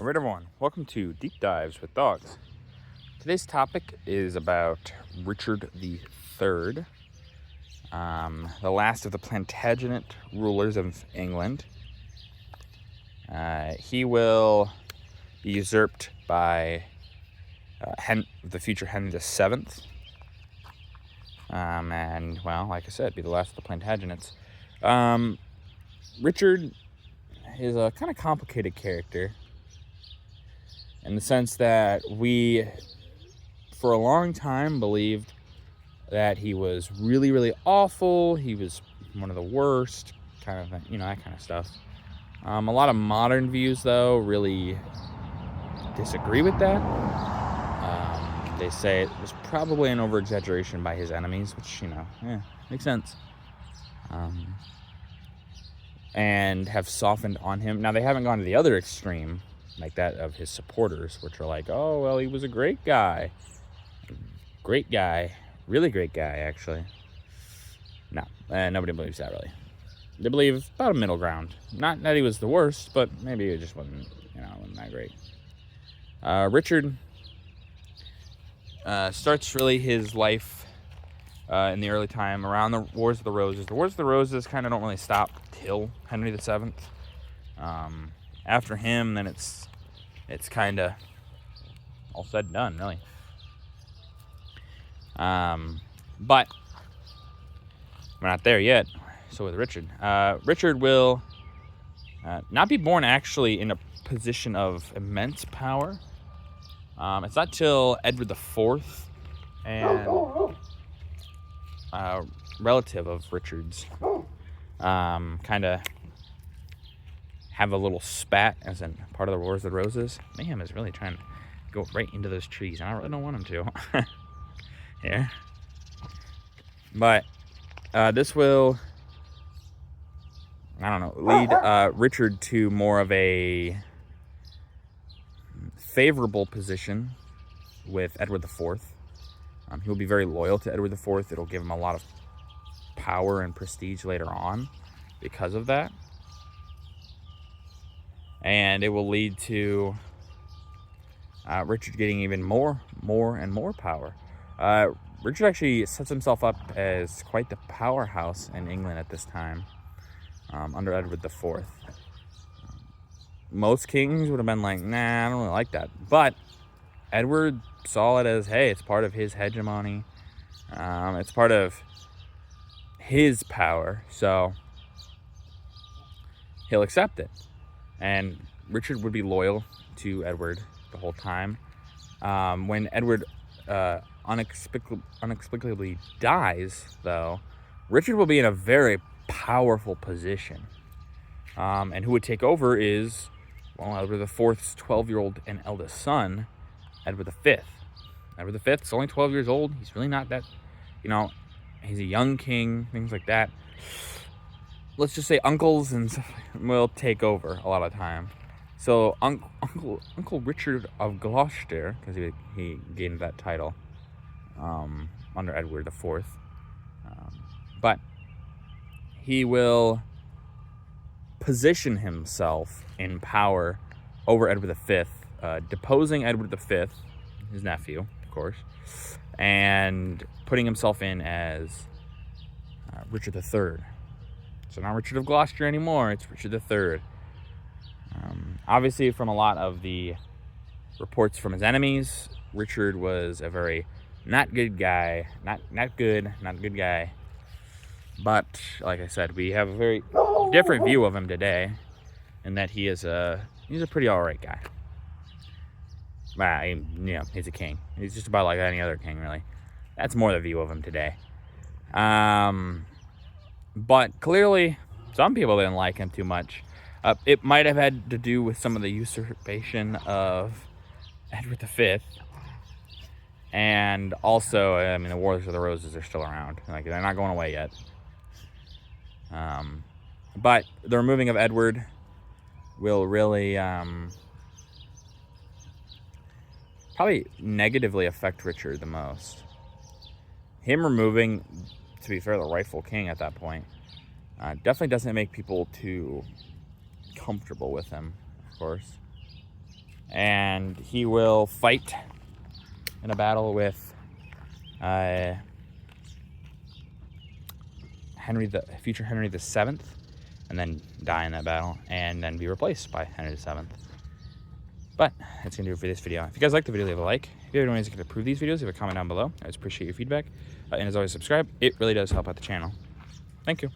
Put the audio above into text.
Alright everyone, welcome to Deep Dives with Dogs. Today's topic is about Richard III, the last of the Plantagenet rulers of England. He will be usurped by the future Henry VII, and, well, like I said, be the last of the Plantagenets. Richard is a kind of complicated character, in the sense that we, for a long time, believed that he was really, really awful. He was one of the worst, kind of thing, that kind of stuff. A lot of modern views, though, really disagree with that. They say it was probably an over-exaggeration by his enemies, which, makes sense. And have softened on him. Now, they haven't gone to the other extreme, like that of his supporters, which are like, oh, well, he was a great guy. Great guy. Really great guy, actually. No, nobody believes that, really. They believe about a middle ground. Not that he was the worst, but maybe it just wasn't that great. Richard starts really his life in the early time around the Wars of the Roses. The Wars of the Roses kind of don't really stop till Henry VII. After him, then it's kind of all said and done, really. But we're not there yet. So with Richard, Richard will not be born actually in a position of immense power. It's not till Edward IV and relative of Richard's kind of have a little spat as in part of the Wars of the Roses. Mayhem is really trying to go right into those trees, and I really don't want him to. Here. But this will, lead Richard to more of a favorable position with Edward IV. He will be very loyal to Edward IV. It'll give him a lot of power and prestige later on because of that. And it will lead to Richard getting even more and more power. Richard actually sets himself up as quite the powerhouse in England at this time, under Edward IV. Most kings would have been like, nah, I don't really like that. But Edward saw it as, hey, it's part of his hegemony. It's part of his power, so he'll accept it. And Richard would be loyal to Edward the whole time. When Edward unexplicably dies, though, Richard will be in a very powerful position. And who would take over is, well, Edward IV's 12-year-old and eldest son, Edward V. Edward V is only 12 years old. He's really not that, he's a young king, things like that. Let's just say uncles and stuff will take over a lot of time. So Uncle Richard of Gloucester, because he gained that title under Edward IV. But he will position himself in power over Edward V, deposing Edward V, his nephew, of course, and putting himself in as Richard III. So not Richard of Gloucester anymore, it's Richard III. Obviously, from a lot of the reports from his enemies, Richard was a very not good guy. Not good guy. But, like I said, we have a very different view of him today, in that he's a pretty alright guy. He's a king. He's just about like any other king, really. That's more the view of him today. But clearly, some people didn't like him too much. It might have had to do with some of the usurpation of Edward V. And also, the Wars of the Roses are still around. Like, they're not going away yet. But the removing of Edward will really probably negatively affect Richard the most. Him removing, to be fair, the rightful king at that point, definitely doesn't make people too comfortable with him, of course. and he will fight in a battle with future Henry VII, and then die in that battle, and then be replaced by Henry VII. But that's going to do it for this video. If you guys like the video, leave a like. If you have any ways you can improve these videos, leave a comment down below. I always appreciate your feedback. And as always, subscribe. It really does help out the channel. Thank you.